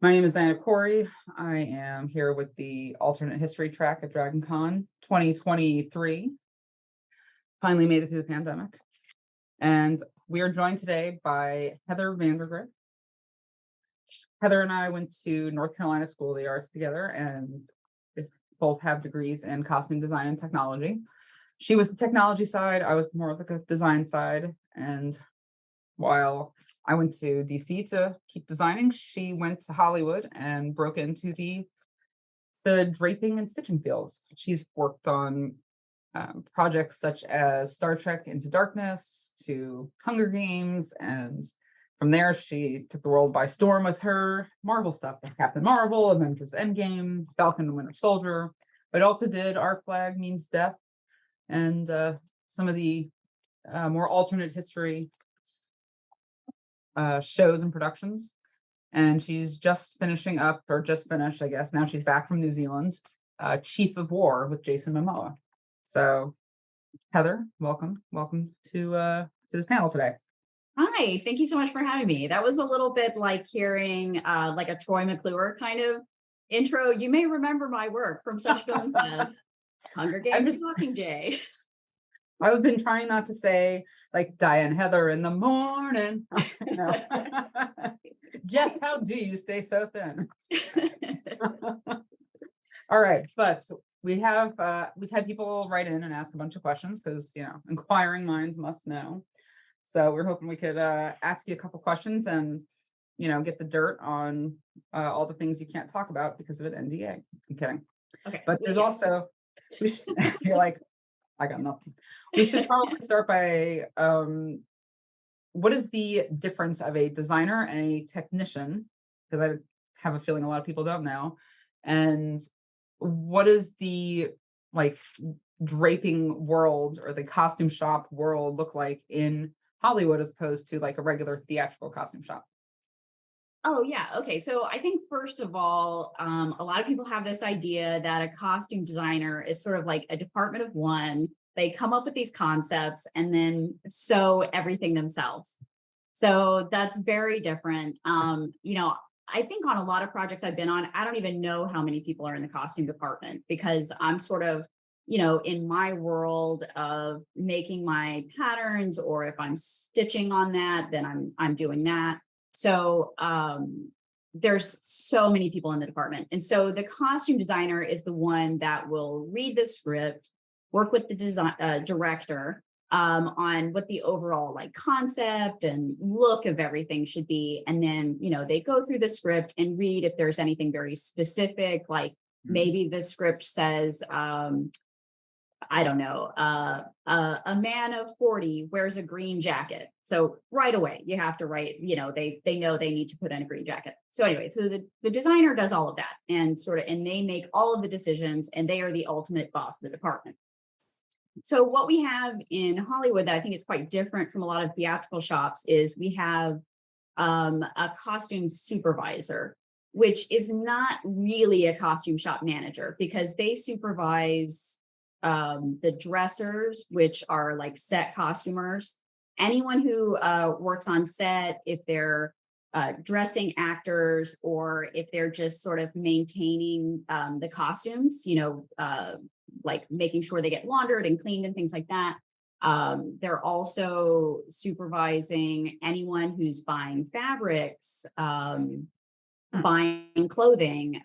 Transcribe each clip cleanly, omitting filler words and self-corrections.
My name is Diana Corey. I am here with the alternate history track at Dragon Con 2023. Finally made it through the pandemic. And we are joined today by Heather Vandergriff. Heather and I went to North Carolina School of the Arts together and both have degrees in costume design and technology. She was the technology side, I was more of the design side. And while I went to DC to keep designing, she went to Hollywood and broke into the draping and stitching fields. She's worked on projects such as Star Trek Into Darkness to Hunger Games, and from there she took the world by storm with her Marvel stuff, like Captain Marvel, Avengers Endgame, Falcon and Winter Soldier, but also did Our Flag Means Death and some of the more alternate history shows and productions. And she's just finishing up, or just finished, I guess. Now she's back from New Zealand, Chief of War with Jason Momoa. So, Heather, welcome to this panel today. Hi, thank you so much for having me. That was a little bit like hearing like a Troy McClure kind of intro. You may remember my work from such films as Hunger Games, Mockingjay. I've been trying not to say like Diane Heather in the morning. Jeff, how do you stay so thin? All right, but we've had people write in and ask a bunch of questions because inquiring minds must know. So we're hoping we could ask you a couple questions and get the dirt on all the things you can't talk about because of an NDA. I'm kidding. Okay. But there's also you're like, I got nothing. We should probably start by what is the difference of a designer and a technician? Because I have a feeling a lot of people don't know. And what is the draping world or the costume shop world look like in Hollywood as opposed to like a regular theatrical costume shop? Oh, yeah. Okay. So I think first of all, a lot of people have this idea that a costume designer is sort of like a department of one. They come up with these concepts and then sew everything themselves. So that's very different. I think on a lot of projects I've been on, I don't even know how many people are in the costume department because I'm sort of, in my world of making my patterns, or if I'm stitching on that, then I'm doing that. So there's so many people in the department. And so the costume designer is the one that will read the script, work with the design director on what the overall concept and look of everything should be. And then, they go through the script and read if there's anything very specific, like maybe the script says, I don't know, a man of 40 wears a green jacket. So right away, you have to write, they know they need to put in a green jacket. So anyway, so the designer does all of that and they make all of the decisions, and they are the ultimate boss of the department. So what we have in Hollywood that I think is quite different from a lot of theatrical shops is we have a costume supervisor, which is not really a costume shop manager because they supervise the dressers, which are like set costumers, anyone who works on set, if they're dressing actors or if they're just sort of maintaining the costumes, like making sure they get laundered and cleaned and things like that. They're also supervising anyone who's buying fabrics, buying clothing.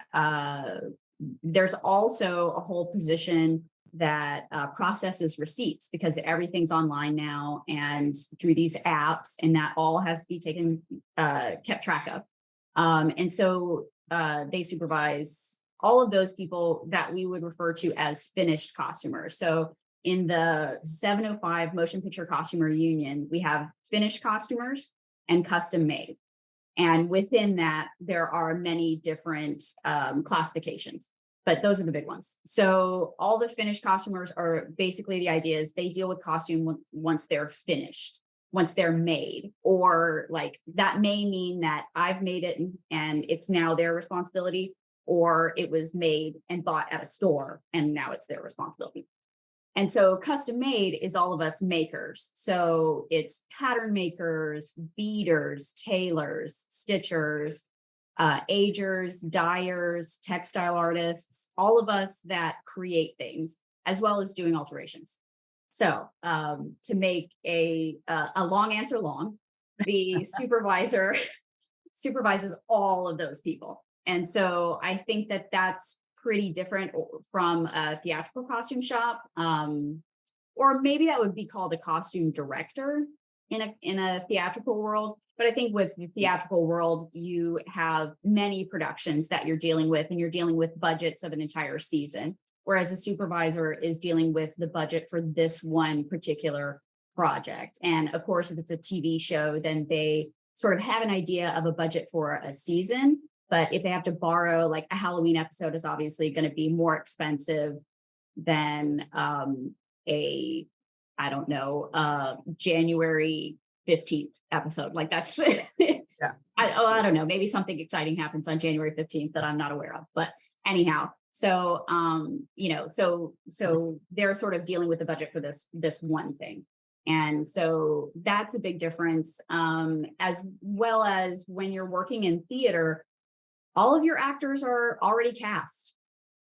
There's also a whole position that processes receipts because everything's online now and through these apps, and that all has to be kept track of. And so they supervise all of those people that we would refer to as finished costumers. So in the 705 Motion Picture Costumer Union, we have finished costumers and custom made. And within that, there are many different classifications, but those are the big ones. So all the finished costumers are basically, the idea is they deal with costume once they're finished, once they're made, or like that may mean that I've made it and it's now their responsibility, or it was made and bought at a store and now it's their responsibility. And so custom made is all of us makers. So it's pattern makers, beaders, tailors, stitchers, agers, dyers, textile artists, all of us that create things, as well as doing alterations. So to make a long answer long, the supervisor supervises all of those people. And so I think that that's pretty different from a theatrical costume shop. Or maybe that would be called a costume director in a theatrical world. But I think with the theatrical world, you have many productions that you're dealing with, and you're dealing with budgets of an entire season. Whereas a supervisor is dealing with the budget for this one particular project. And of course, if it's a TV show, then they sort of have an idea of a budget for a season. But if they have to borrow, like a Halloween episode is obviously going to be more expensive than I don't know, January 15th episode. Like that's, Yeah. I don't know, maybe something exciting happens on January 15th that I'm not aware of. But anyhow, so, so they're sort of dealing with the budget for this one thing. And so that's a big difference, as well as when you're working in theater, all of your actors are already cast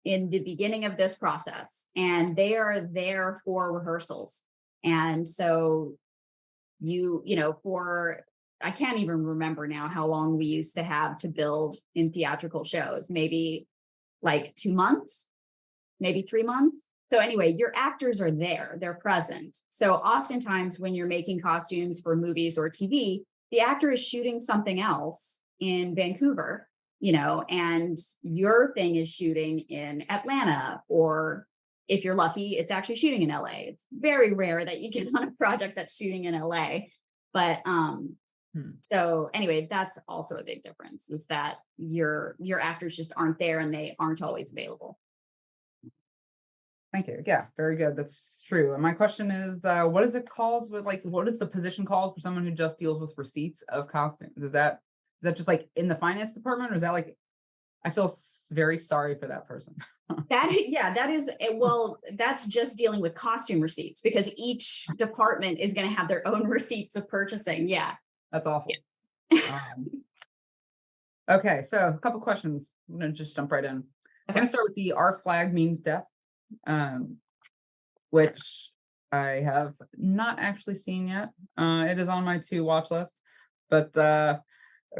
in the beginning of this process, and they are there for rehearsals. And so I can't even remember now how long we used to have to build in theatrical shows, maybe like 2 months, maybe 3 months. So anyway, your actors are there, they're present. So oftentimes when you're making costumes for movies or TV, the actor is shooting something else in Vancouver, and your thing is shooting in Atlanta, or if you're lucky, it's actually shooting in LA. It's very rare that you get on a project that's shooting in LA. But so anyway, that's also a big difference, is that your actors just aren't there and they aren't always available. Thank you. Yeah, very good. That's true. And my question is, what is it called what is the position called for someone who just deals with receipts of costumes? Is that just like in the finance department, or is that like, I feel very sorry for that person. That is, well, that's just dealing with costume receipts, because each department is going to have their own receipts of purchasing. Yeah. That's awful. Yeah. Okay, so a couple questions. I'm going to just jump right in. I'm going to start with the Our Flag Means Death, which I have not actually seen yet. It is on my to watch list, but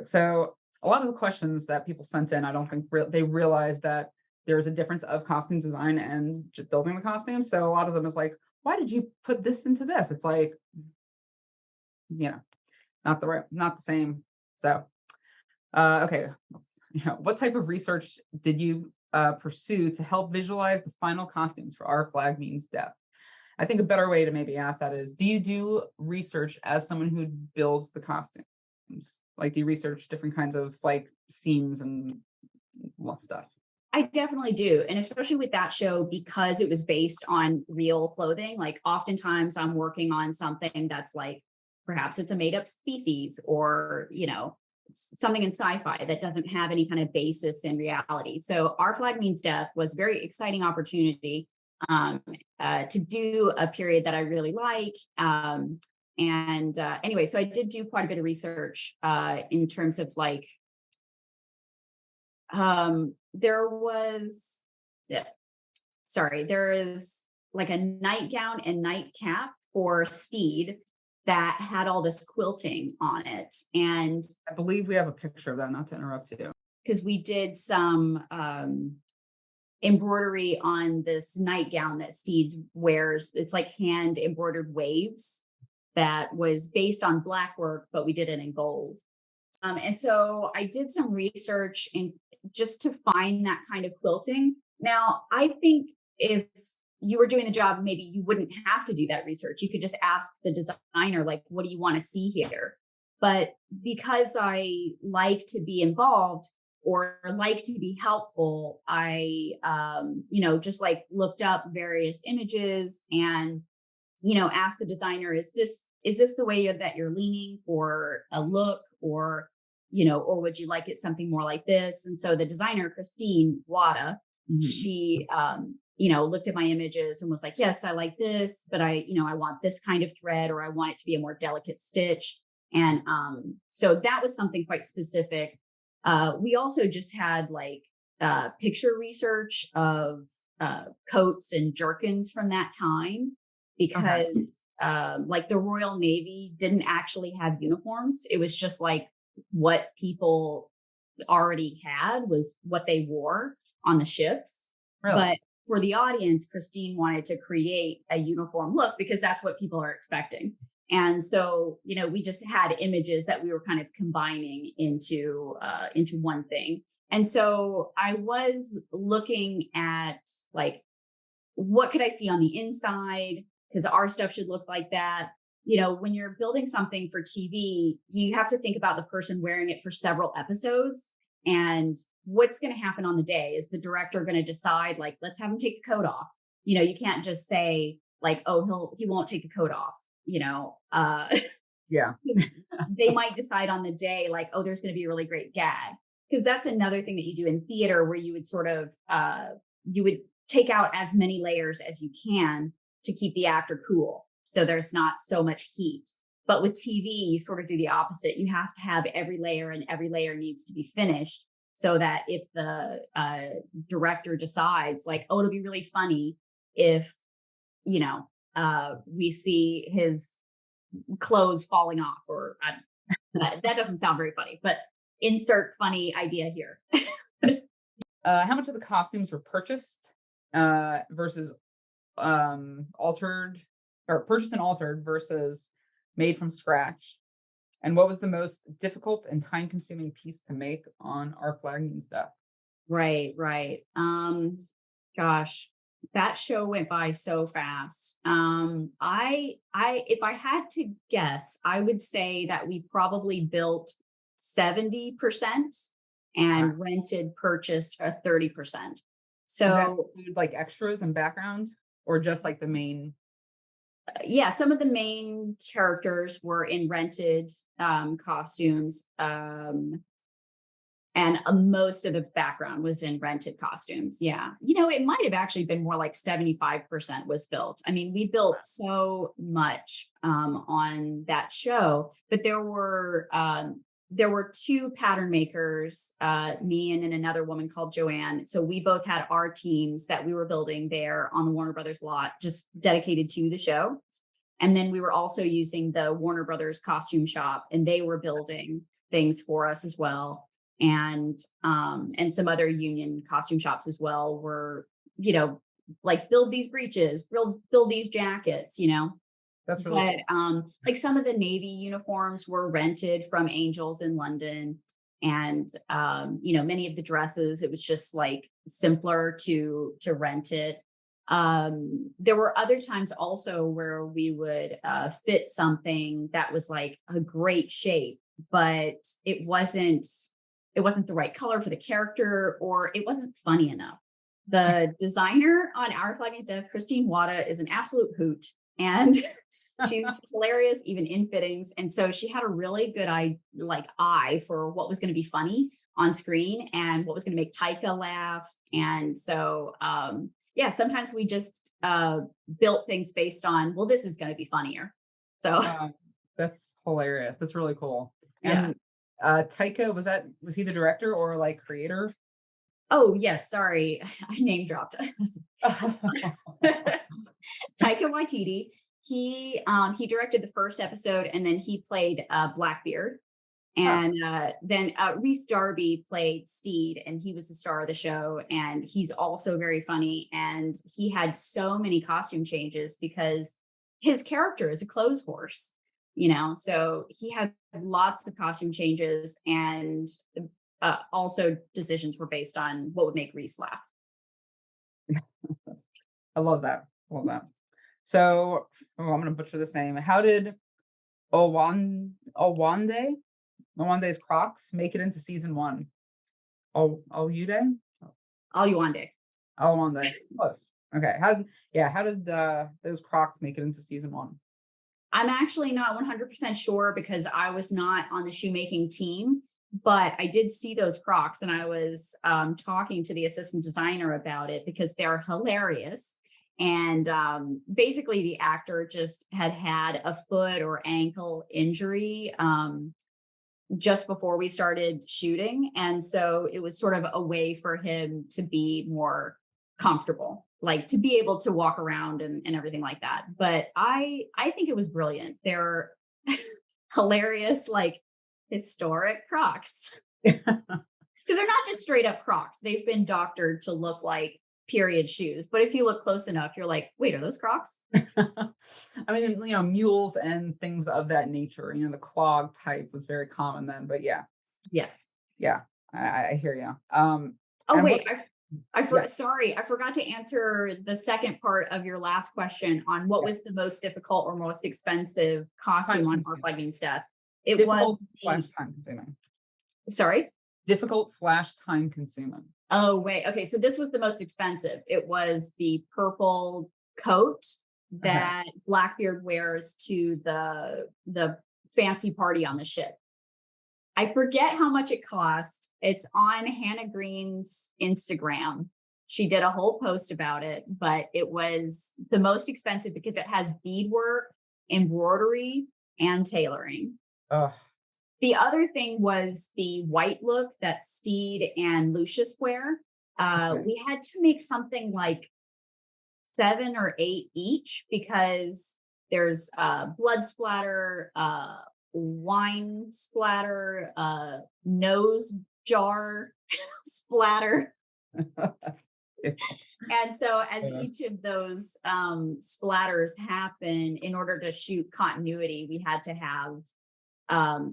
so a lot of the questions that people sent in, I don't think they realize that there's a difference of costume design and building the costumes. So a lot of them is like, why did you put this into this? It's like, not the same. So, okay. What type of research did you pursue to help visualize the final costumes for Our Flag Means Death? I think a better way to maybe ask that is, do you do research as someone who builds the costumes? Like, do you research different kinds of like scenes and stuff? I definitely do. And especially with that show, because it was based on real clothing, like oftentimes I'm working on something that's like, perhaps it's a made up species, or, something in sci-fi that doesn't have any kind of basis in reality. So Our Flag Means Death was a very exciting opportunity to do a period that I really like. Anyway, so I did do quite a bit of research in terms of like, there is like a nightgown and nightcap for Steed that had all this quilting on it. And I believe we have a picture of that, not to interrupt you. Because we did some embroidery on this nightgown that Steed wears. It's like hand embroidered waves that was based on black work, but we did it in gold. And so I did some research just to find that kind of quilting. Now, I think if you were doing the job, maybe you wouldn't have to do that research. You could just ask the designer, like, what do you want to see here? But because I like to be involved or like to be helpful, I, just like looked up various images and, asked the designer, is this the way that you're leaning for a look, or would you like it something more like this? And so the designer, Christine Wada, she, looked at my images and was like, yes, I like this, but I want this kind of thread, or I want it to be a more delicate stitch. And so that was something quite specific We also just had like picture research of coats and jerkins from that time Okay. because like the Royal Navy didn't actually have uniforms. It was just like what people already had was what they wore on the ships. Really? But for the audience, Christine wanted to create a uniform look because that's what people are expecting. And so, we just had images that we were kind of combining into one thing. And so I was looking at like, what could I see on the inside? Because our stuff should look like that. When you're building something for TV, you have to think about the person wearing it for several episodes. And what's going to happen on the day? Is the director going to decide, like, let's have him take the coat off? You can't just say, like, oh, he won't take the coat off, Yeah. they might decide on the day, like, oh, there's going to be a really great gag. Because that's another thing that you do in theater where you would sort of, you would take out as many layers as you can to keep the actor cool. So there's not so much heat. But with TV, you sort of do the opposite. You have to have every layer, and every layer needs to be finished so that if the director decides, like, oh, it'll be really funny if, we see his clothes falling off, or that doesn't sound very funny, but insert funny idea here. How much of the costumes were purchased versus altered, or purchased and altered versus made from scratch? And what was the most difficult and time-consuming piece to make on our flagging stuff? Right, right. Gosh, that show went by so fast. If I had to guess, I would say that we probably built 70% Wow. and rented, purchased a 30%. Does that So include like extras and background, or just like the main? yeah, some of the main characters were in rented costumes. And most of the background was in rented costumes. Yeah. It might have actually been more like 75% was built. I mean, we built so much on that show, but there were two pattern makers, me and then another woman called Joanne. So we both had our teams that we were building there on the Warner Brothers lot, just dedicated to the show. And then we were also using the Warner Brothers costume shop, and they were building things for us as well. And some other union costume shops as well were, like, build these breeches, build these jackets, That's really but cool. like some of the Navy uniforms were rented from Angels in London. And many of the dresses, it was just like simpler to rent it. There were other times also where we would fit something that was like a great shape, but it wasn't the right color for the character, or it wasn't funny enough. The designer on Our Flag Means Death, Christine Wada, is an absolute hoot. And she's hilarious, even in fittings. And so she had a really good eye for what was going to be funny on screen and what was going to make Taika laugh. And so, yeah, sometimes we just built things based on, well, this is going to be funnier. So, That's hilarious. That's really cool. yeah. And Taika, was he the director or like creator? Oh, yes. Sorry. I name dropped. Taika Waititi. He directed the first episode, and then he played Blackbeard. Oh, And then Rhys Darby played Steed, and he was the star of the show. And he's also very funny. And he had so many costume changes because his character is a clothes horse, so he had lots of costume changes. And also decisions were based on what would make Rhys laugh. I love that. Love that. So, I'm gonna butcher this name. How did Owande's Crocs make it into season one? Oyude? All you want to. Owande. Close. Okay. How did those Crocs make it into season one? I'm actually not 100% sure because I was not on the shoemaking team, but I did see those Crocs, and I was talking to the assistant designer about it because they're hilarious. And basically, the actor just had a foot or ankle injury just before we started shooting. And so it was sort of a way for him to be more comfortable, like to be able to walk around and everything like that. But I think it was brilliant. They're hilarious, like historic Crocs. Because they're not just straight up Crocs. They've been doctored to look like period shoes. But if you look close enough, you're like, wait, are those Crocs? I mean, mules and things of that nature, the clog type was very common then, but yeah, Yes. yeah, I hear you. Oh, And wait, what, yeah, sorry, I forgot to answer the second part of your last question on what yeah, was the most difficult or most expensive costume time on Our consuming, Flag Means Death. It was difficult slash the, time consuming, sorry. difficult slash time consuming. Oh, wait. Okay. So this was the most expensive. It was the purple coat Okay. that Blackbeard wears to the fancy party on the ship. I forget how much it cost. It's on Hannah Green's Instagram. She did a whole post about it, but it was the most expensive because it has beadwork, embroidery, and tailoring. Oh, The other thing was the white look that Steed and Lucius wear. okay. We had to make something like 7 or 8 each because there's blood splatter, wine splatter, nose jar splatter. And so as Yeah. each of those splatters happen, in order to shoot continuity, we had to have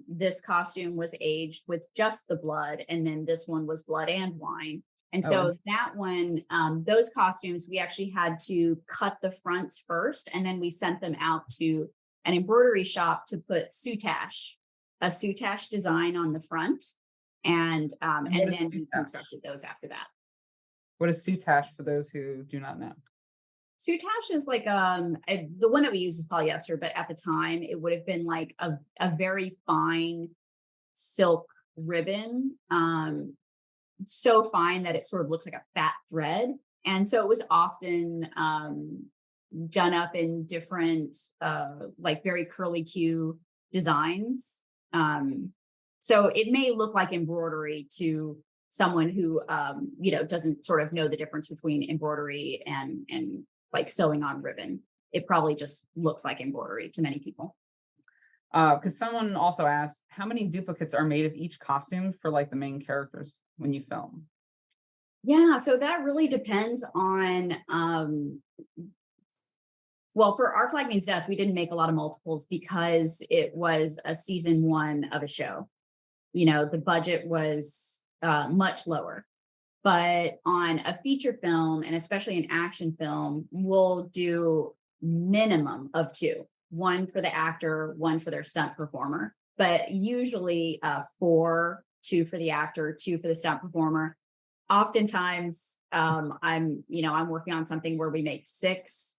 this costume was aged with just the blood, and then this one was blood and wine. And Oh, so that one, those costumes, we actually had to cut the fronts first, and then we sent them out to an embroidery shop to put a soutache design on the front, and what and is then we soutache? constructed those after that. What is soutache for those who do not know? Soutache is like the one that we use is polyester, but at the time it would have been like a very fine silk ribbon, so fine that it sort of looks like a fat thread. And so it was often done up in different like very curly Q designs. So it may look like embroidery to someone who doesn't sort of know the difference between embroidery and like sewing on ribbon. It probably just looks like embroidery to many people. Because someone also asked, how many duplicates are made of each costume for like the main characters when you film? Yeah, so that really depends on well, for Our Flag Means Death, we didn't make a lot of multiples because it was a season 1 of a show. The budget was much lower. But on a feature film, and especially an action film, we'll do minimum of 2, one for the actor, one for their stunt performer, but usually 4, 2 for the actor, 2 for the stunt performer. Oftentimes I'm working on something where we make 6.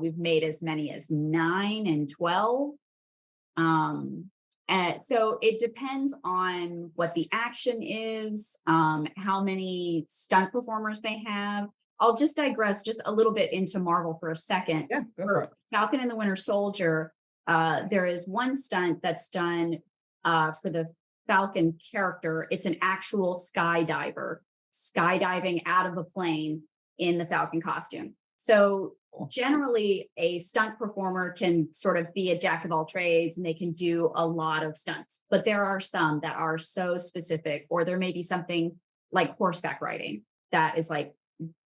We've made as many as 9 and 12. And so it depends on what the action is, how many stunt performers they have. I'll just digress just a little bit into Marvel for a second. Yeah, go for For it. Falcon and the Winter Soldier, there is one stunt that's done for the Falcon character. It's an actual skydiver skydiving out of a plane in the Falcon costume. So Cool. generally, a stunt performer can sort of be a jack of all trades and they can do a lot of stunts, but there are some that are so specific, or there may be something like horseback riding that is like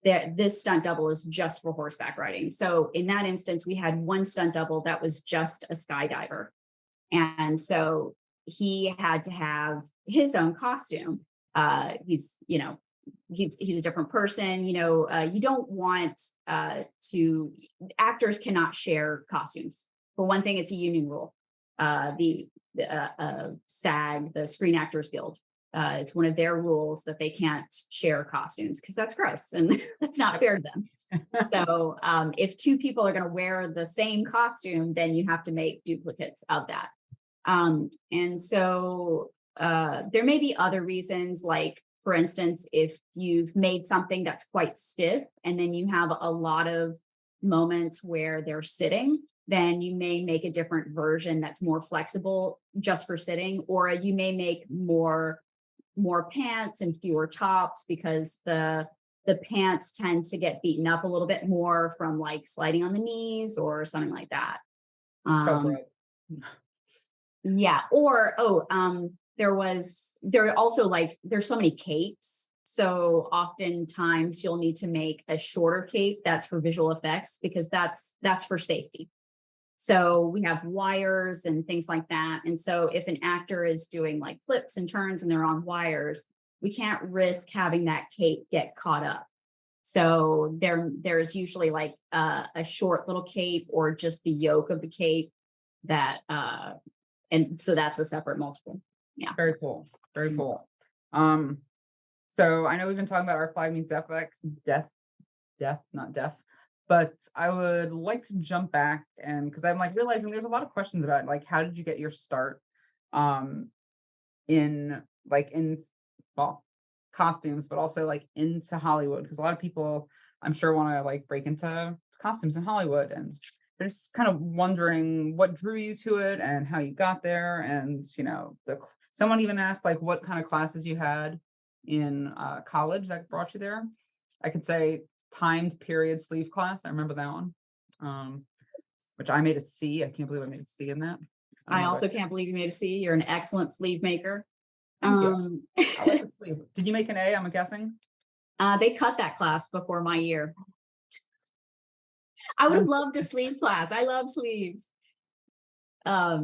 this stunt double is just for horseback riding. So in that instance, we had one stunt double that was just a skydiver. And so he had to have his own costume. He's a different person. You don't want to actors cannot share costumes. For one thing, it's a union rule. The SAG, the Screen Actors Guild, it's one of their rules that they can't share costumes because that's gross and that's not fair to them. So if 2 people are going to wear the same costume, then you have to make duplicates of that. And so there may be other reasons, like, for instance, if you've made something that's quite stiff and then you have a lot of moments where they're sitting, then you may make a different version that's more flexible just for sitting, or you may make more pants and fewer tops because the pants tend to get beaten up a little bit more from like sliding on the knees or something like that. So Um, great. yeah. Or there are also like there's so many capes. So oftentimes you'll need to make a shorter cape that's for visual effects because that's for safety. So we have wires and things like that. And so if an actor is doing like flips and turns and they're on wires, we can't risk having that cape get caught up. So there's usually like a short little cape or just the yoke of the cape that and so that's a separate multiple. Yeah. Very cool. Very cool. So I know we've been talking about our flag means death, not death. But I would like to jump back and because I'm like realizing there's a lot of questions about like how did you get your start in well costumes, but also like into Hollywood because a lot of people I'm sure want to like break into costumes in Hollywood and they're just kind of wondering what drew you to it and how you got there and someone even asked like what kind of classes you had in college that brought you there. I could say timed period sleeve class. I remember that one, which I made a C. I can't believe I made a C in that. I also can't believe you made a C. You're an excellent sleeve maker. Thank you. I like the sleeve. Did you make an A? I'm guessing. They cut that class before my year. I would have loved a sleeve class. I love sleeves. I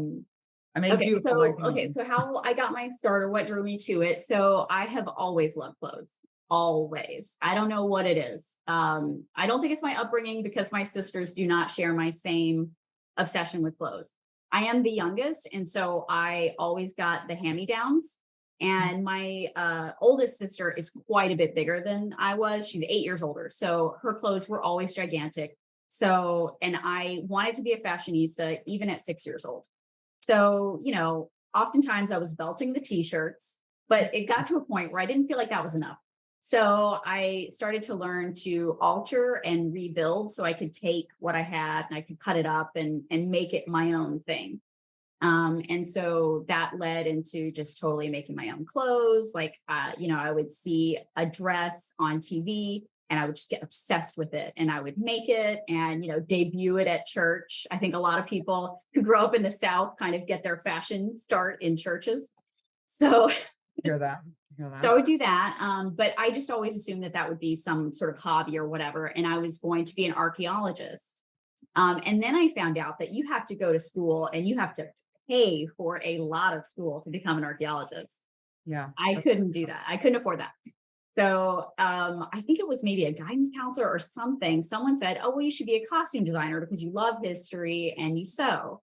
made Okay, beautiful. so how I got my start or what drew me to it. So I have always loved clothes. Always. I don't know what it is. I don't think it's my upbringing because my sisters do not share my same obsession with clothes. I am the youngest, and so I always got the hand-me-downs. And my oldest sister is quite a bit bigger than I was. She's 8 years older. So her clothes were always gigantic. So, and I wanted to be a fashionista even at 6 years old. So, oftentimes I was belting the t-shirts, but it got to a point where I didn't feel like that was enough. So I started to learn to alter and rebuild so I could take what I had and I could cut it up and make it my own thing. And so that led into just totally making my own clothes. Like, I would see a dress on TV and I would just get obsessed with it and I would make it and, debut it at church. I think a lot of people who grow up in the South kind of get their fashion start in churches. So Hear that. So I would do that. But I just always assumed that would be some sort of hobby or whatever. And I was going to be an archaeologist. And then I found out that you have to go to school and you have to pay for a lot of school to become an archaeologist. Yeah. I couldn't do that. I couldn't afford that. So I think it was maybe a guidance counselor or something. Someone said, oh, well, you should be a costume designer because you love history and you sew.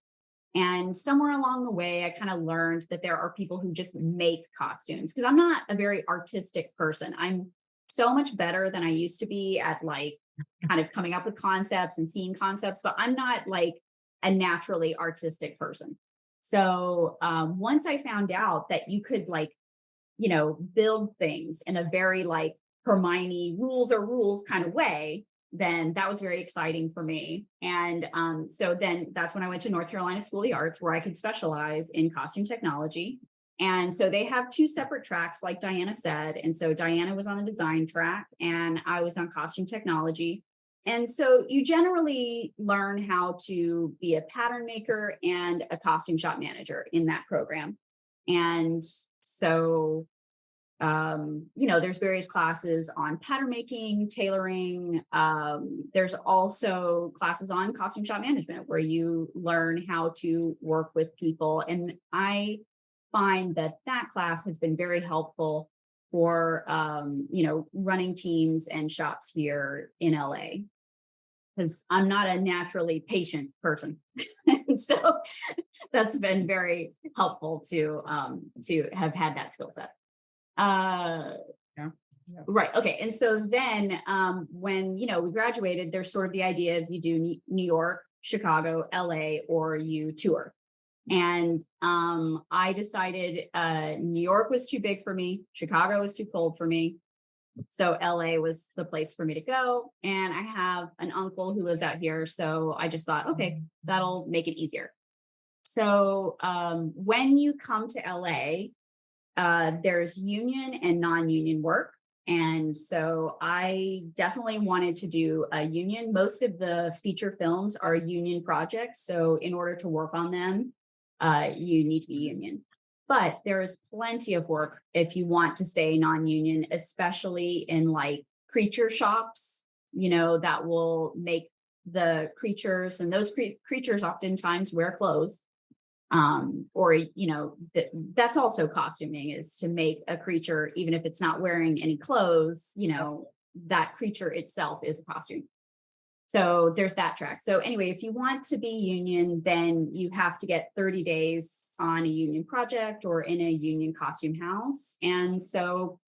And somewhere along the way, I kind of learned that there are people who just make costumes because I'm not a very artistic person. I'm so much better than I used to be at like kind of coming up with concepts and seeing concepts, but I'm not like a naturally artistic person. So once I found out that you could like, build things in a very like Hermione rules are rules kind of way, then that was very exciting for me. And so then that's when I went to North Carolina School of the Arts where I could specialize in costume technology. And so they have two separate tracks, like Diana said. And so Diana was on the design track and I was on costume technology. And so you generally learn how to be a pattern maker and a costume shop manager in that program. And so there's various classes on pattern making, tailoring. There's also classes on costume shop management where you learn how to work with people. And I find that class has been very helpful for, running teams and shops here in LA. Because I'm not a naturally patient person. And so that's been very helpful to have had that skill set. Yeah. Right. Okay. And so then when, we graduated, there's sort of the idea of you do New York, Chicago, LA, or you tour. And I decided New York was too big for me. Chicago was too cold for me. So LA was the place for me to go. And I have an uncle who lives out here. So I just thought, okay, that'll make it easier. So when you come to LA, there's union and non-union work. And so I definitely wanted to do a union. Most of the feature films are union projects. So in order to work on them, you need to be union. But there is plenty of work if you want to stay non-union, especially in like creature shops, that will make the creatures, and those creatures oftentimes wear clothes. Or that's also costuming, is to make a creature, even if it's not wearing any clothes, that creature itself is a costume. So there's that track. So anyway, if you want to be union, then you have to get 30 days on a union project or in a union costume house. And so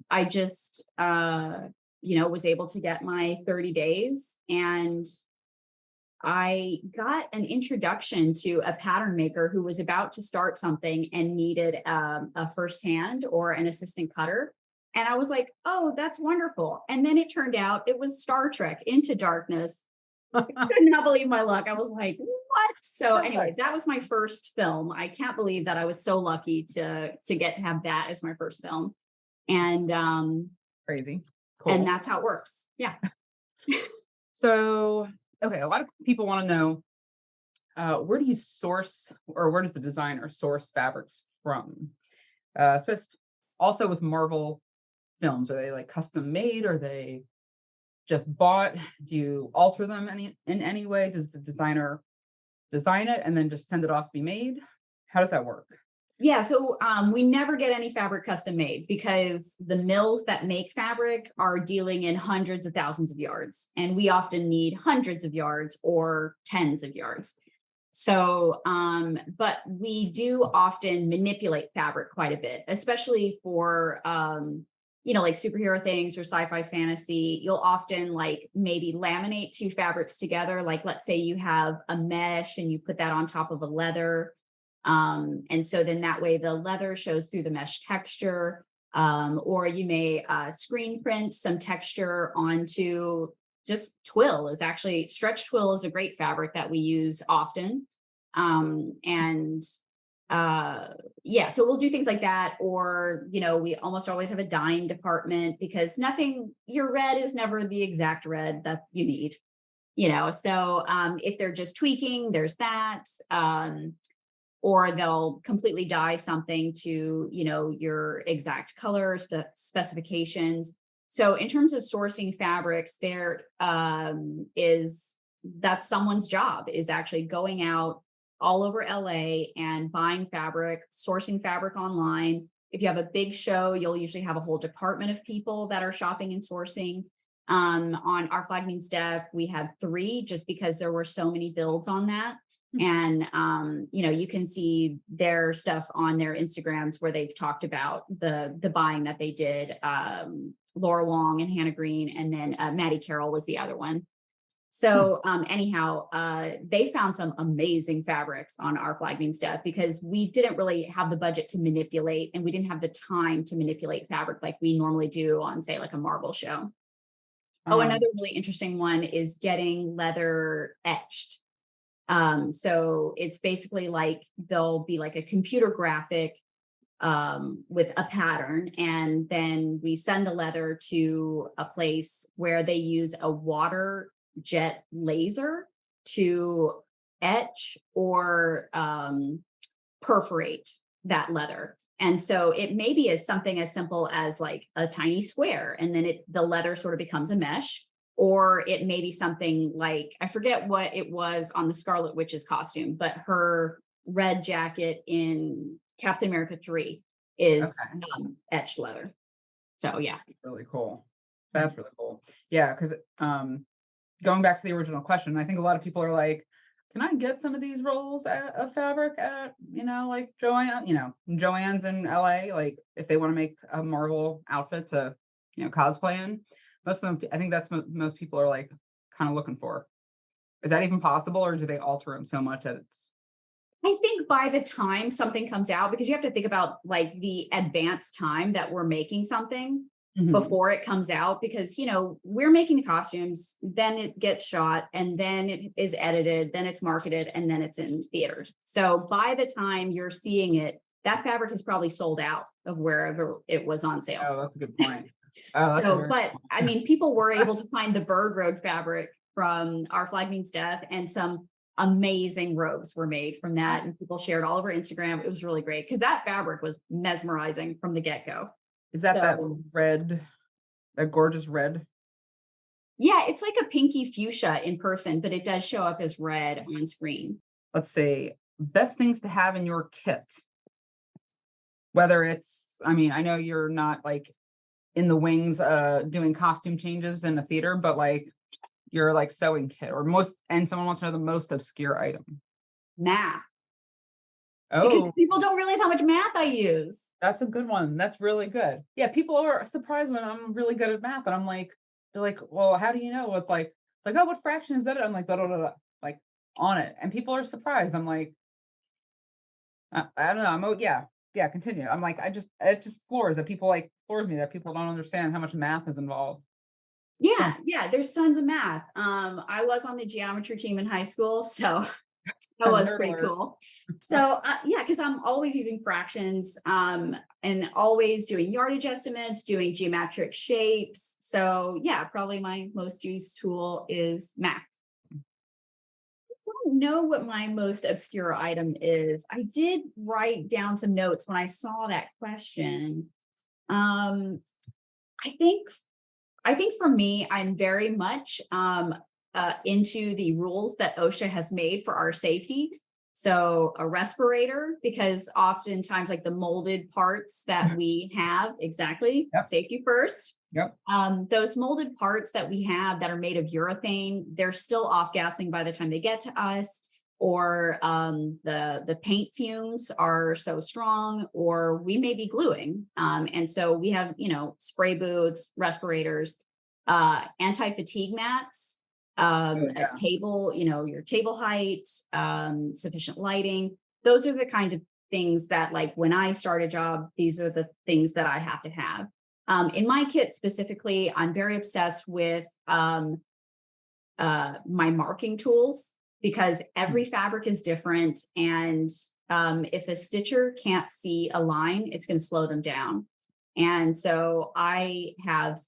I just was able to get my 30 days, and I got an introduction to a pattern maker who was about to start something and needed a first hand or an assistant cutter. And I was like, oh, that's wonderful. And then it turned out it was Star Trek Into Darkness. I could not believe my luck. I was like, what? So anyway, that was my first film. I can't believe that I was so lucky to get to have that as my first film. And Crazy. Cool. And that's how it works. Yeah. So, okay, a lot of people want to know, where do you source, or where does the designer source fabrics from? Also with Marvel films, are they like custom made? Or are they just bought? Do you alter them in any way? Does the designer design it and then just send it off to be made? How does that work? Yeah, so we never get any fabric custom made, because the mills that make fabric are dealing in hundreds of thousands of yards, and we often need hundreds of yards or tens of yards. So, but we do often manipulate fabric quite a bit, especially for, like superhero things or sci-fi fantasy. You'll often like maybe laminate two fabrics together. Like, let's say you have a mesh and you put that on top of a leather. And so then that way the leather shows through the mesh texture, or you may screen print some texture onto just twill. Is actually stretch twill is a great fabric that we use often. So we'll do things like that. Or, we almost always have a dyeing department, because your red is never the exact red that you need, so if they're just tweaking, there's that. Or they'll completely dye something to, your exact colors, the specifications. So in terms of sourcing fabrics, that's someone's job, is actually going out all over LA and buying fabric, sourcing fabric online. If you have a big show, you'll usually have a whole department of people that are shopping and sourcing. On Our Flag Means Death, we had 3, just because there were so many builds on that. And, you can see their stuff on their Instagrams where they've talked about the buying that they did. Laura Wong and Hannah Green, and then Maddie Carroll was the other one. So they found some amazing fabrics on Our Flag Means Death, because we didn't really have the budget to manipulate, and we didn't have the time to manipulate fabric like we normally do on, say, like a Marvel show. Another really interesting one is getting leather etched. So it's basically like there'll be like a computer graphic with a pattern, and then we send the leather to a place where they use a water jet laser to etch or perforate that leather. And so it may be as something as simple as like a tiny square, and then the leather sort of becomes a mesh. Or it may be something like, I forget what it was on the Scarlet Witch's costume, but her red jacket in Captain America 3 is etched leather. So yeah. Really cool. That's really cool. Yeah, because going back to the original question, I think a lot of people are like, can I get some of these rolls of fabric at, like Joann's in LA, like if they want to make a Marvel outfit to, cosplay in? Most of them, I think that's what most people are like kind of looking for. Is that even possible, or do they alter them so much that it's? I think by the time something comes out, because you have to think about like the advanced time that we're making something. Mhm. before it comes out, because we're making the costumes, then it gets shot, and then it is edited, then it's marketed, and then it's in theaters. So by the time you're seeing it, that fabric is probably sold out of wherever it was on sale. Oh, that's a good point. Oh, that's a So, very but I mean, people were able to find the bird road fabric from Our Flag Means Death, and some amazing robes were made from that. And people shared all over Instagram. It was really great because that fabric was mesmerizing from the get-go. Is that So red, that gorgeous red? yeah, it's like a pinky fuchsia in person, but it does show up as red on screen. Let's say best things to have in your kit. Whether it's, I mean, I know you're not like in the wings doing costume changes in a theater, but like your like sewing kit or and someone wants to know the most obscure item. Math, because Oh, people don't realize how much math I use. that's a good one. That's really good. Yeah, people are surprised when I'm really good at math, and I'm like, they're like, well, how do you know? It's like, oh, what fraction is that? I'm like, blah, blah, blah, blah, like on it, and people are surprised. I'm like, I don't know. Yeah. Continue. I'm like, it just floors me that people don't understand how much math is involved. Yeah, there's tons of math. I was on the geometry team in high school, so that was Nerd pretty alert. cool. So yeah, because I'm always using fractions, and always doing yardage estimates, doing geometric shapes. So yeah, probably my most used tool is math. I don't know what my most obscure item is. I did write down some notes when I saw that question. Um, I think I think for me, I'm very much into the rules that OSHA has made for our safety. So a respirator, because oftentimes like the molded parts that we have, exactly, Yep. safety first. Yep. Those molded parts that we have that are made of urethane, they're still off-gassing by the time they get to us, or the paint fumes are so strong, or we may be gluing. And so we have, spray booths, respirators, anti-fatigue mats, a Yeah. table, your table height, sufficient lighting. Those are the kinds of things that, like, when I start a job, these are the things that I have to have. In my kit specifically, I'm very obsessed with my marking tools, because every fabric is different. And if a stitcher can't see a line, it's going to slow them down. And so I have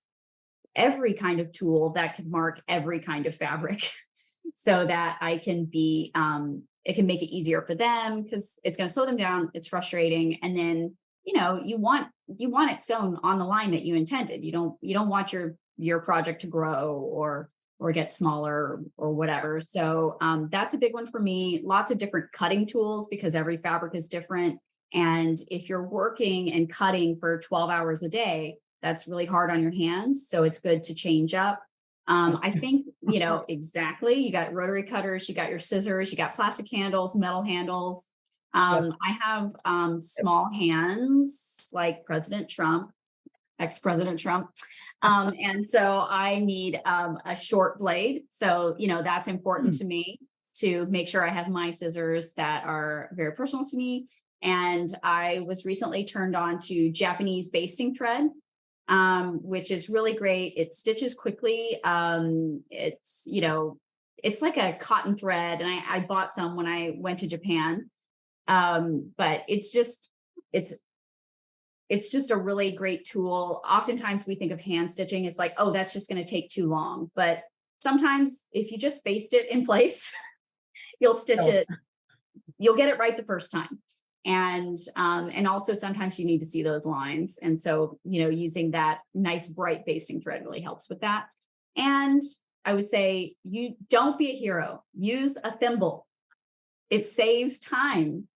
every kind of tool that can mark every kind of fabric so that I can be, it can make it easier for them, because it's going to slow them down. It's frustrating. And then, you want it sewn on the line that you intended. You don't want your project to grow or get smaller or whatever. So that's a big one for me. Lots of different cutting tools, because every fabric is different. And if you're working and cutting for 12 hours a day, that's really hard on your hands. So it's good to change up. I think, exactly. You got rotary cutters, you got your scissors, you got plastic handles, metal handles. Yep. I have small hands like President Trump, ex-President Trump. And so I need a short blade. So, that's important to me, to make sure I have my scissors that are very personal to me. And I was recently turned on to Japanese basting thread, which is really great. It stitches quickly. It's like a cotton thread, and I bought some when I went to Japan. But it's just a really great tool. Oftentimes we think of hand stitching, it's like, oh, that's just going to take too long. But sometimes if you just baste it in place, you'll stitch it, you'll get it right the first time. And also sometimes you need to see those lines. And so, using that nice bright basting thread really helps with that. And I would say, you don't be a hero, use a thimble. It saves time,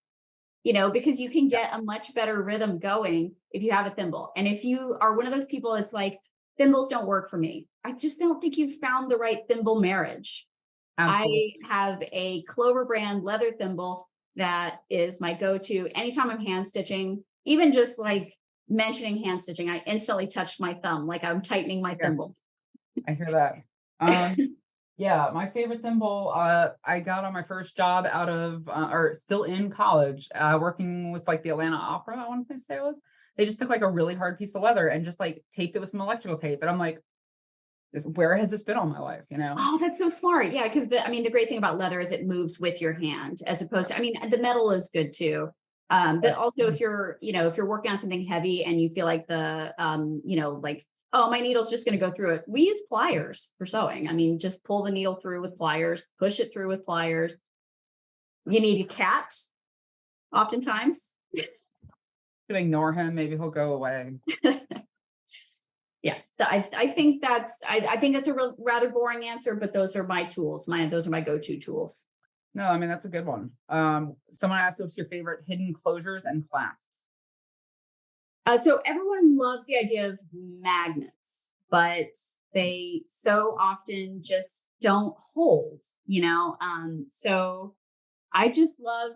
because you can get a much better rhythm going if you have a thimble. And if you are one of those people, it's like, thimbles don't work for me, I just don't think you've found the right thimble marriage. Absolutely. I have a Clover brand leather thimble that is my go-to anytime I'm hand stitching. Even just like mentioning hand stitching, I instantly touched my thumb like I'm tightening my thimble. I hear that. Yeah, my favorite thimble, I got on my first job out of, or still in college, working with like the Atlanta Opera, I want to say it was. they just took like a really hard piece of leather and just like taped it with some electrical tape. And I'm like, where has this been all my life? You know? Oh, that's so smart. Yeah, because the great thing about leather is it moves with your hand as opposed to, I mean, the metal is good too. But also if you're, if you're working on something heavy and you feel like like, oh, my needle's just going to go through it. We use pliers for sewing. I mean, just pull the needle through with pliers, push it through with pliers. You need a cat oftentimes. Could ignore him. Maybe he'll go away. Yeah. So I think I think that's a rather boring answer, but those are my tools. Those are my go-to tools. No, I mean, that's a good one. Someone asked what's your favorite hidden closures and clasps. So everyone loves the idea of magnets, but they so often just don't hold, so I just love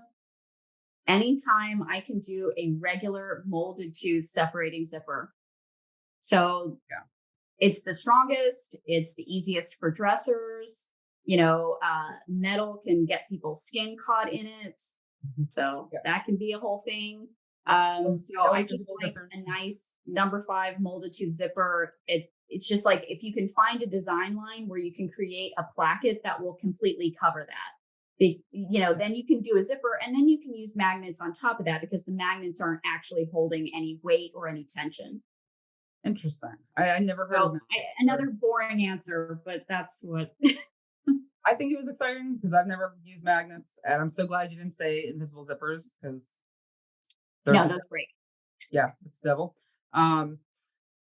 anytime I can do a regular molded tooth separating zipper. So Yeah. it's the strongest, it's the easiest for dressers. Metal can get people's skin caught in it. So Yeah. that can be a whole thing. So I just like a nice number 5 molded tooth zipper. It's just like if you can find a design line where you can create a placket that will completely cover that. Then you can do a zipper and then you can use magnets on top of that because the magnets aren't actually holding any weight or any tension. Interesting. I never heard of another boring answer, but that's what I think it was exciting because I've never used magnets, and I'm so glad you didn't say invisible zippers because no, that's great. Yeah, it's the devil.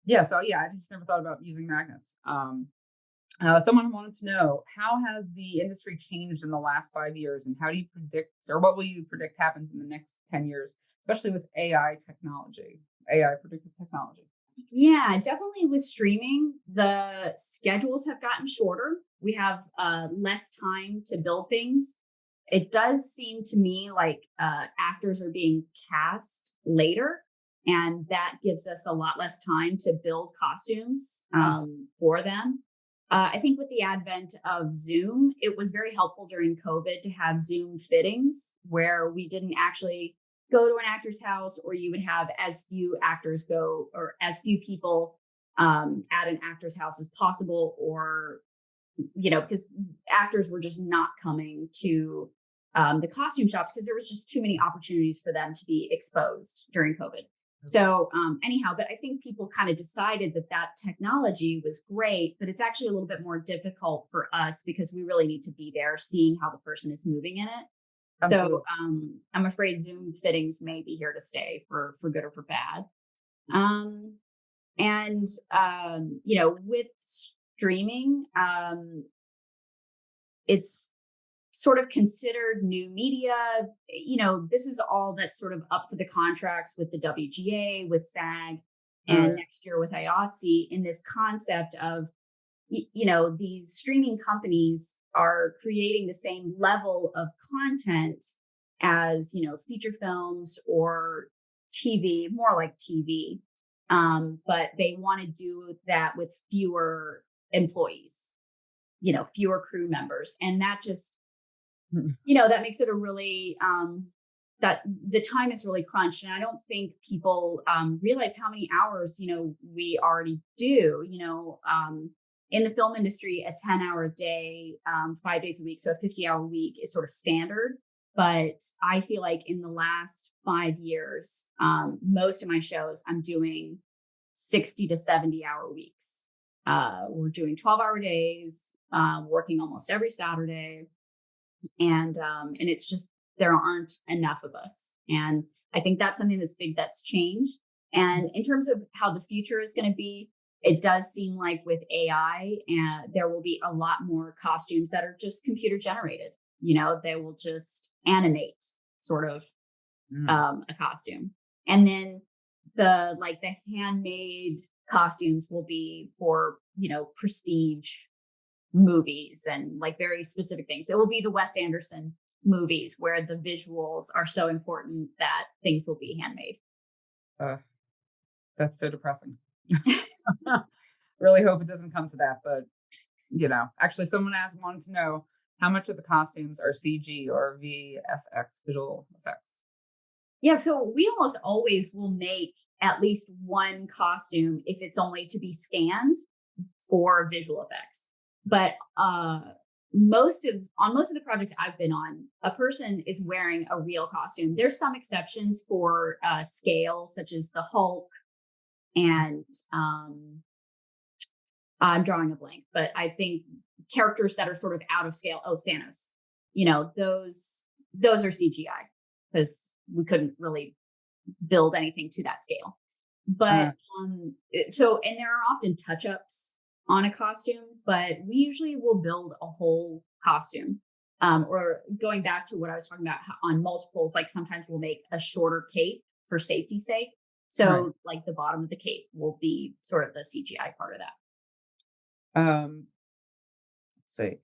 Yeah, so yeah, I just never thought about using magnets. Someone wanted to know, how has the industry changed in the last 5 years, and how do you predict, or what will you predict happens in the next 10 years, especially with AI technology, AI predictive technology? Yeah, definitely with streaming, the schedules have gotten shorter. We have less time to build things. It does seem to me like actors are being cast later, and that gives us a lot less time to build costumes for them. I think with the advent of Zoom, it was very helpful during COVID to have Zoom fittings where we didn't actually go to an actor's house, or you would have as few actors go or as few people at an actor's house as possible, or, because actors were just not coming to the costume shops because there was just too many opportunities for them to be exposed during COVID. So anyhow, but I think people kind of decided that technology was great, but it's actually a little bit more difficult for us because we really need to be there seeing how the person is moving in it. Absolutely. So I'm afraid Zoom fittings may be here to stay for good or for bad. With streaming, it's sort of considered new media. This is all that's sort of up for the contracts with the WGA, with SAG, and next year with IATSE, in this concept of, these streaming companies are creating the same level of content as, feature films or TV, more like TV. But they want to do that with fewer employees, fewer crew members. And that just, that makes it a really, that the time is really crunched. And I don't think people realize how many hours, we already do, in the film industry, a 10-hour day, 5 days a week. So a 50-hour week is sort of standard. But I feel like in the last 5 years, most of my shows, I'm doing 60 to 70-hour weeks. We're doing 12-hour days, working almost every Saturday. And it's just, there aren't enough of us. And I think that's something that's big, that's changed. And in terms of how the future is going to be, it does seem like with AI, and there will be a lot more costumes that are just computer generated. They will just animate sort of a costume. And then the handmade costumes will be for, prestige movies and like very specific things. It will be the Wes Anderson movies where the visuals are so important that things will be handmade. That's so depressing. Really hope it doesn't come to that, but actually someone wanted to know how much of the costumes are CG or VFX, visual effects. Yeah, so we almost always will make at least one costume if it's only to be scanned for visual effects. But most of the projects I've been on, a person is wearing a real costume. There's some exceptions for scale, such as the Hulk and I'm drawing a blank, but I think characters that are sort of out of scale. Oh, Thanos. Those are CGI because we couldn't really build anything to that scale. Uh, But and there are often touch ups on a costume, but we usually will build a whole costume. Or going back to what I was talking about on multiples, like sometimes we'll make a shorter cape for safety's sake. right. So, like the bottom of the cape will be sort of the CGI part of that. Um, let's see.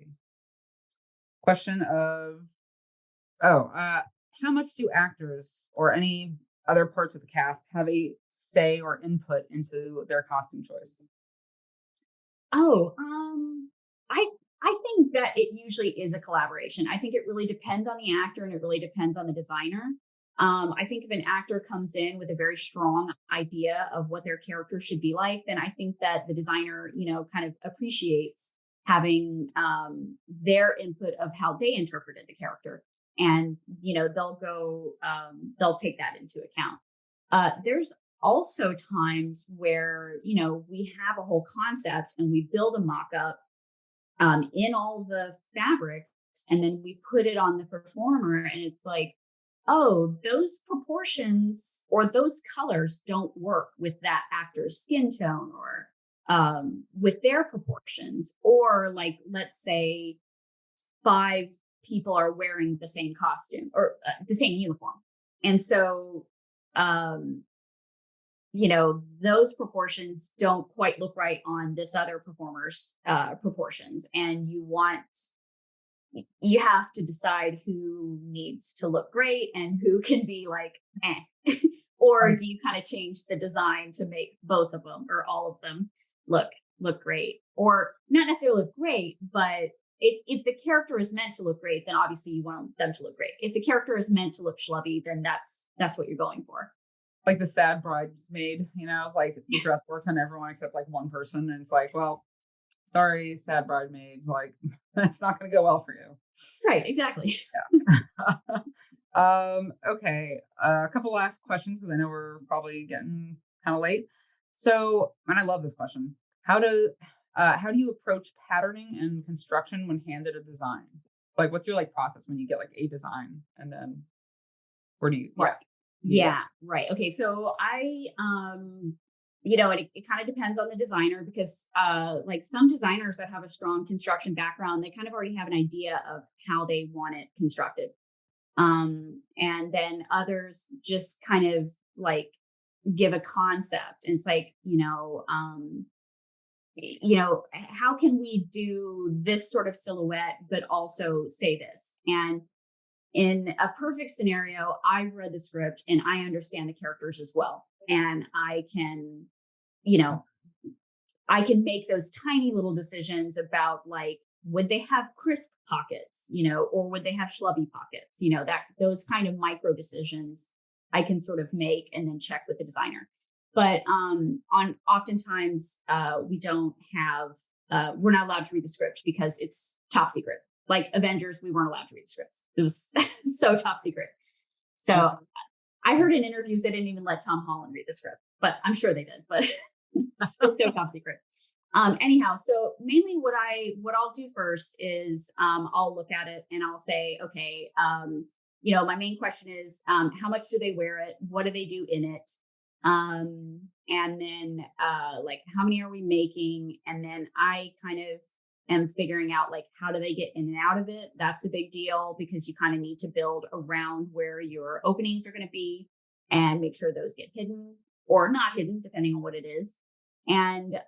Question of oh, how much do actors or any other parts of the cast have a say or input into their costume choice? Oh, I I think that it usually is a collaboration. I think it really depends on the actor and it really depends on the designer. I think if an actor comes in with a very strong idea of what their character should be like, then I think that the designer, kind of appreciates having their input of how they interpreted the character, and they'll take that into account. There's also times where we have a whole concept and we build a mock-up in all the fabrics, and then we put it on the performer and it's like, oh, those proportions or those colors don't work with that actor's skin tone or with their proportions. Or like, let's say five people are wearing the same costume or the same uniform, and so um those proportions don't quite look right on this other performer's proportions. And you have to decide who needs to look great and who can be like, eh. Or Right. do you kind of change the design to make both of them or all of them look great, or not necessarily look great, but if the character is meant to look great, then obviously you want them to look great. If the character is meant to look schlubby, then that's what you're going for. Like the sad bridesmaid, it's like the dress works on everyone except like one person, and it's like, well, sorry, sad bridesmaids, like that's not going to go well for you. Right, exactly. Okay, a couple last questions because I know we're probably getting kind of late. So, and I love this question. How do you approach patterning and construction when handed a design? Like, what's your like process when you get like a design, and then where do you, Right. yeah, do you go? Yeah, right. Okay, so it kind of depends on the designer, because like some designers that have a strong construction background, they kind of already have an idea of how they want it constructed. And then others just kind of like give a concept, and it's like, how can we do this sort of silhouette but also say this? And in a perfect scenario, I've read the script and I understand the characters as well. And you know, I can make those tiny little decisions about, like, would they have crisp pockets, or would they have schlubby pockets, that those kind of micro decisions I can sort of make and then check with the designer. But on oftentimes we don't have we're not allowed to read the script because it's top secret. Like Avengers, we weren't allowed to read the scripts. It was so top secret. So Mhm. I heard in interviews they didn't even let Tom Holland read the script, but I'm sure they did. But it's so top secret. Anyhow, so mainly what I'll do first is I'll look at it and I'll say, okay, my main question is how much do they wear it? What do they do in it? And then like how many are we making? And then I kind of am figuring out, like, how do they get in and out of it? That's a big deal because you kind of need to build around where your openings are going to be and make sure those get hidden or not hidden, depending on what it is. And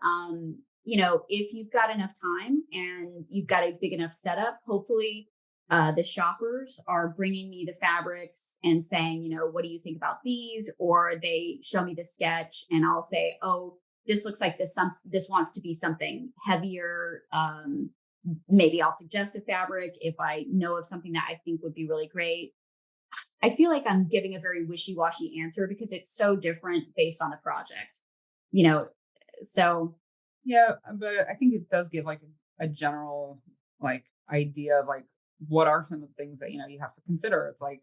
if you've got enough time and you've got a big enough setup, hopefully the shoppers are bringing me the fabrics and saying, what do you think about these? Or they show me the sketch and I'll say, oh, this looks like this wants to be something heavier. Maybe I'll suggest a fabric if I know of something that I think would be really great. I feel like I'm giving a very wishy-washy answer because it's so different based on the project, you know, so Yeah, but I think it does give like a general like idea of like what are some of the things that you have to consider. It's like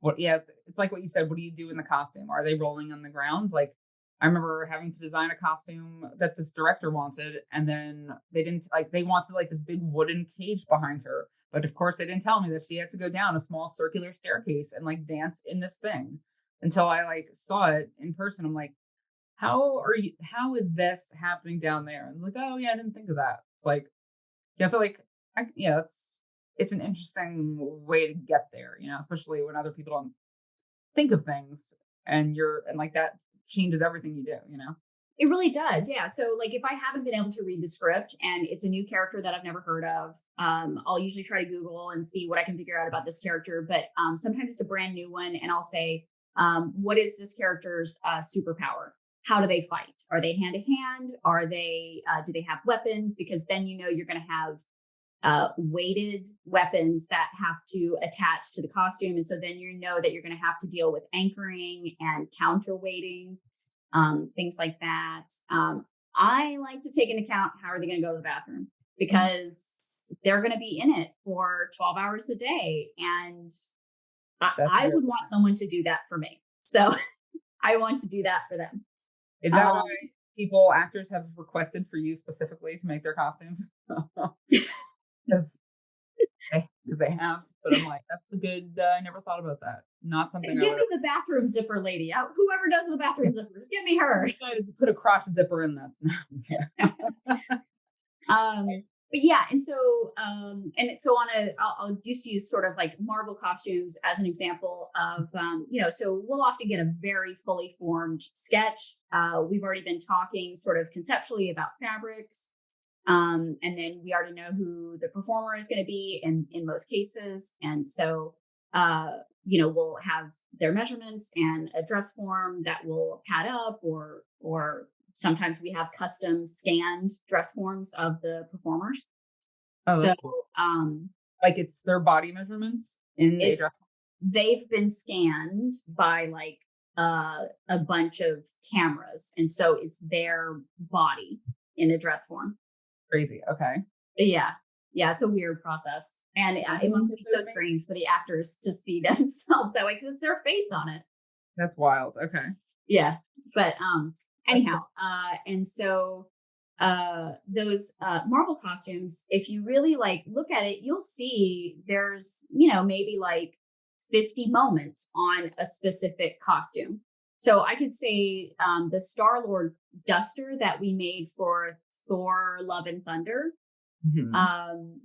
what yeah, it's like what you said, what do you do in the costume? Are they rolling on the ground? Like I remember having to design a costume that this director wanted, and then they didn't like they wanted like this big wooden cage behind her. But of course they didn't tell me that she had to go down a small circular staircase and like dance in this thing until I like saw it in person. I'm like, how is this happening down there? And like, oh yeah, I didn't think of that. It's like, yeah, so like yeah, it's an interesting way to get there, especially when other people don't think of things and like that changes everything you do. it really does. Yeah. So like if I haven't been able to read the script and it's a new character that I've never heard of, I'll usually try to Google and see what I can figure out about this character. But sometimes it's a brand new one and I'll say, what is this character's superpower? How do they fight? Are they hand to hand? Are they do they have weapons? Because then you're going to have weighted weapons that have to attach to the costume. And so then that you're going to have to deal with anchoring and counterweighting, things like that. I like to take into account how are they going to go to the bathroom because they're going to be in it for 12 hours a day. And I would want someone to do that for me. So I want to do that for them. Is that why actors have requested for you specifically to make their costumes? Because they have, but I'm like, that's a good. I never thought about that. Not something. Give me the bathroom zipper lady. Whoever does the bathroom zippers, give me her. I decided to put a crotch zipper in this. But yeah, and so I'll just use sort of like Marvel costumes as an example of so we'll often get a very fully formed sketch. We've already been talking sort of conceptually about fabrics. And then we already know who the performer is going to be in most cases. And so, we'll have their measurements and a dress form that will pad up or sometimes we have custom scanned dress forms of the performers. Oh, so, cool. Like it's their body measurements in the dress. They've been scanned by like, a bunch of cameras. And so it's their body in a dress form. Crazy. Okay. Yeah. It's a weird process. And it must be so strange for the actors to see themselves that way because it's their face on it. That's wild. Okay. Yeah. But anyhow, and so those Marvel costumes, if you really like look at it, you'll see there's, maybe like 50 moments on a specific costume. So I could say the Star-Lord duster that we made for Thor Love and Thunder,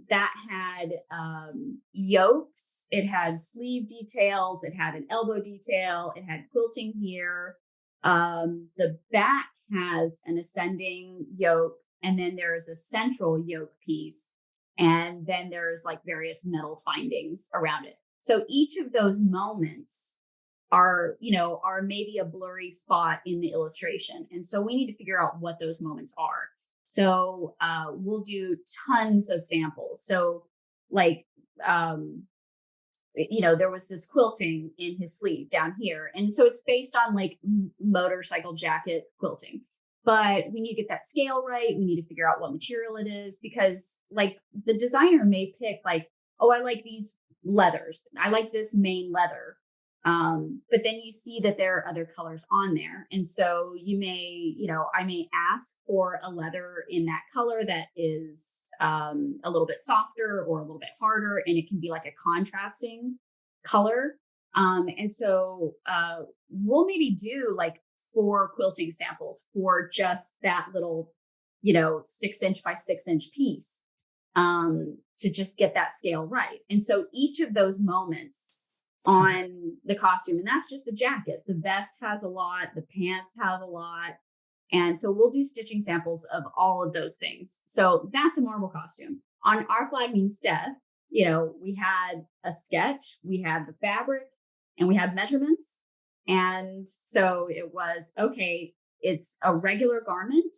that had yokes, it had sleeve details, it had an elbow detail, it had quilting here. The back has an ascending yoke, and then there's a central yoke piece, and then there's like various metal findings around it. So each of those moments are maybe a blurry spot in the illustration. And so we need to figure out what those moments are. So we'll do tons of samples. So like, there was this quilting in his sleeve down here. And so it's based on like motorcycle jacket quilting. But we need to get that scale right. We need to figure out what material it is because like the designer may pick like, oh, I like these leathers. I like this main leather. But then you see that there are other colors on there. And so I may ask for a leather in that color that is a little bit softer or a little bit harder, and it can be like a contrasting color. And so we'll maybe do like 4 quilting samples for just that little, 6-inch by 6-inch piece to just get that scale right. And so each of those moments on the costume, and that's just the jacket. The vest has a lot, the pants have a lot. And so we'll do stitching samples of all of those things. So that's a Marvel costume. On Our Flag Means Death, we had a sketch, we had the fabric, and we had measurements. And so it was, okay, it's a regular garment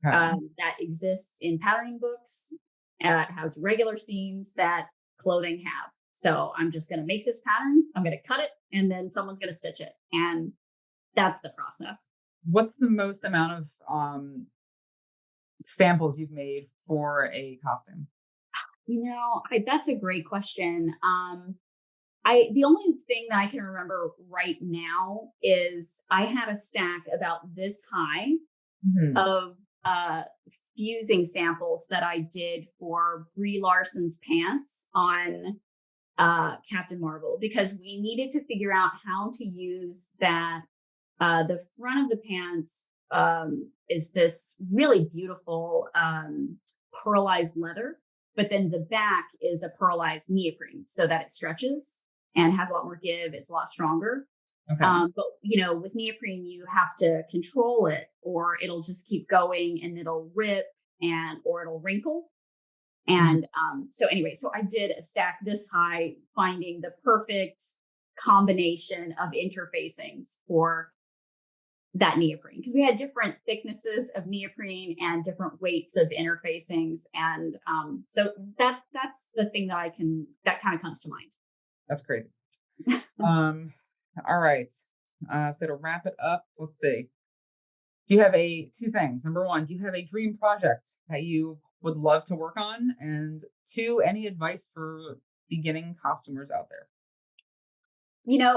that exists in patterning books. It has regular seams that clothing have. So I'm just going to make this pattern. I'm going to cut it and then someone's going to stitch it. And that's the process. What's the most amount of samples you've made for a costume? That's a great question. The only thing that I can remember right now is I had a stack about this high of fusing samples that I did for Brie Larson's pants on Captain Marvel, because we needed to figure out how to use that. The front of the pants is this really beautiful pearlized leather, but then the back is a pearlized neoprene so that it stretches and has a lot more give. It's a lot stronger. Okay. But with neoprene, you have to control it or it'll just keep going and it'll rip or it'll wrinkle. And so I did a stack this high, finding the perfect combination of interfacings for that neoprene, because we had different thicknesses of neoprene and different weights of interfacings. And so that's the thing that kind of comes to mind. That's crazy. All right. So to wrap it up, let's see. Do you have two things? Number one, do you have a dream project that you would love to work on? And two, any advice for beginning costumers out there?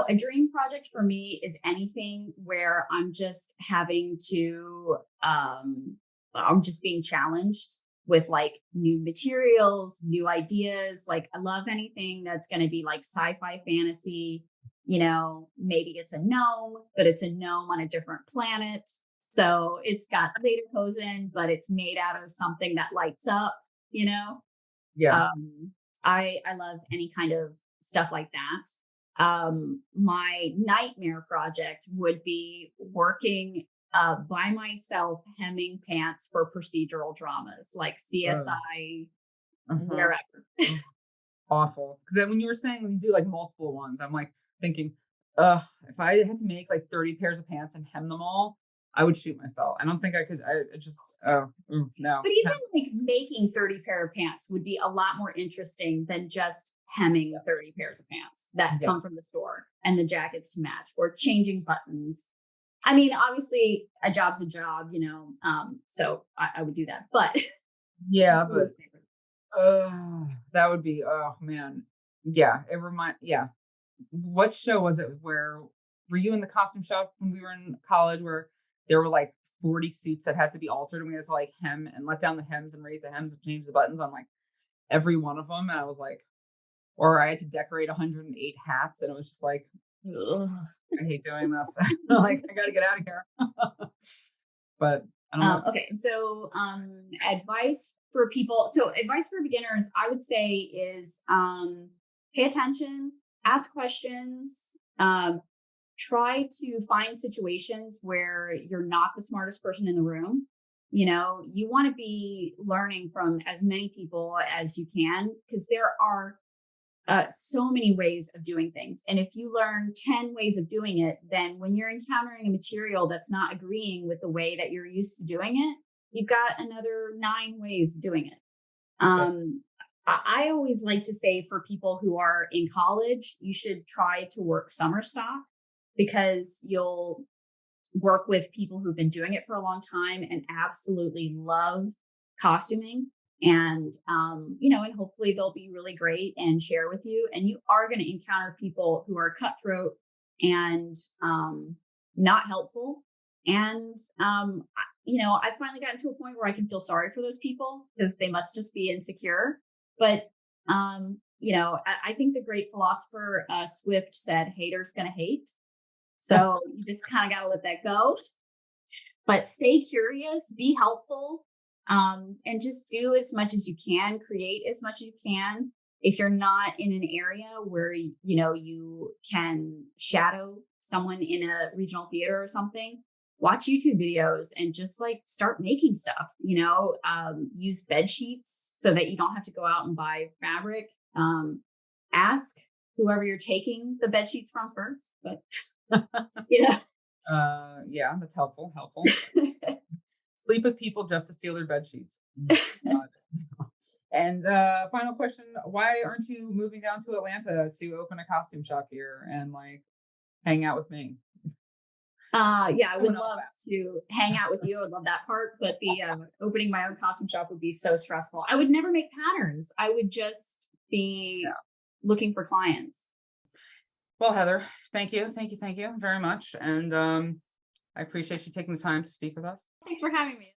A dream project for me is anything where I'm just having to, I'm just being challenged with like new materials, new ideas. Like I love anything that's going to be like sci-fi fantasy. Maybe it's a gnome, but it's a gnome on a different planet. So it's got lederhosen, but it's made out of something that lights up, Yeah. I love any kind of stuff like that. My nightmare project would be working by myself hemming pants for procedural dramas like CSI, wherever. Awful. Because then when you were saying when you do like multiple ones, I'm like thinking, if I had to make like 30 pairs of pants and hem them all, I would shoot myself. I don't think I could. I just, no. But even like making 30 pair of pants would be a lot more interesting than just hemming 30 pairs of pants that come from the store and the jackets to match, or changing buttons. I mean, obviously a job's a job, so I would do that, but yeah, but that would be, oh man. Yeah. What show was it were you in the costume shop when we were in college where there were like 40 suits that had to be altered and we had to like hem and let down the hems and raise the hems and change the buttons on like every one of them? And I was like, or I had to decorate 108 hats and it was just like, ugh, I hate doing this. Like, I got to get out of here. But I don't know. Okay. So, advice for people. So advice for beginners, I would say is, pay attention, ask questions, try to find situations where you're not the smartest person in the room. You want to be learning from as many people as you can, because there are so many ways of doing things. And if you learn 10 ways of doing it, then when you're encountering a material that's not agreeing with the way that you're used to doing it, you've got another 9 ways of doing it. I always like to say for people who are in college, you should try to work summer stock, because you'll work with people who've been doing it for a long time and absolutely love costuming. And, and hopefully they'll be really great and share with you. And you are going to encounter people who are cutthroat and not helpful. And, I've finally gotten to a point where I can feel sorry for those people because they must just be insecure. But, I think the great philosopher Swift said, haters gonna hate. So you just kind of got to let that go. But stay curious, be helpful, and just do as much as you can, create as much as you can. If you're not in an area where, you can shadow someone in a regional theater or something, watch YouTube videos and just like start making stuff, use bed sheets so that you don't have to go out and buy fabric. Ask whoever you're taking the bed sheets from first, but yeah, that's helpful. Sleep with people just to steal their bed sheets. And final question, why aren't you moving down to Atlanta to open a costume shop here and like hang out with me? Yeah, I would Coming off love that. to hang out with you. I would love that part, but the opening my own costume shop would be so stressful. I would never make patterns. I would just be Yeah. looking for clients. Well, Heather, thank you very much. And I appreciate you taking the time to speak with us. Thanks for having me.